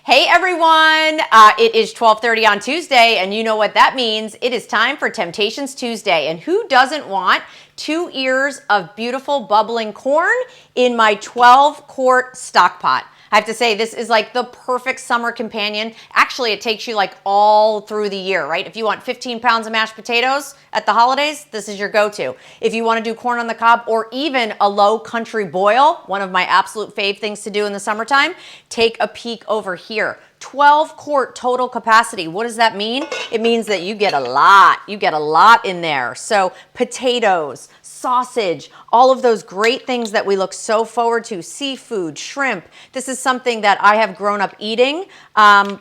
Hey everyone, it is 12:30 on Tuesday, and you know what that means. It is time for Temp-tations Tuesday, and who doesn't want 2 ears of beautiful bubbling corn in my 12-quart stock pot? I have to say, this is like the perfect summer companion. Actually, it takes you like all through the year, right? If you want 15 pounds of mashed potatoes at the holidays, this is your go-to. If you want to do corn on the cob or even a low country boil, one of my absolute fave things to do in the summertime, take a peek over here. 12-quart total capacity. What does that mean? It means that you get a lot. You get a lot in there. So potatoes, sausage, all of those great things that we look so forward to, seafood, shrimp. This is something that I have grown up eating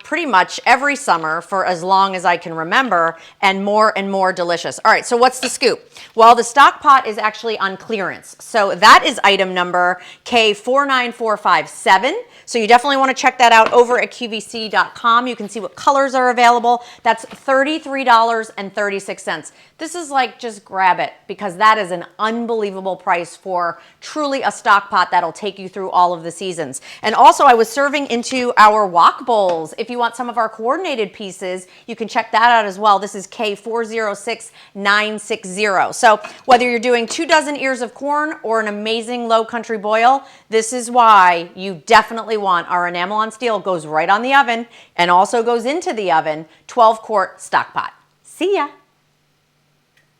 pretty much every summer for as long as I can remember, and more delicious. All right, so what's the scoop? Well, the stock pot is actually on clearance. So that is item number K49457. So you definitely want to check that out over at QVC.com. You can see what colors are available. That's $33.36. This is like, just grab it, because that is an unbelievable price for truly a stock pot that'll take you through all of the seasons. And also, I was serving into our wok bowls. If you want some of our coordinated pieces, you can check that out as well. This is K406960. So whether you're doing 2 dozen ears of corn or an amazing low country boil, this is why you definitely want our enamel on steel. It goes right on the oven and also goes into the oven. 12-quart stock pot. See ya.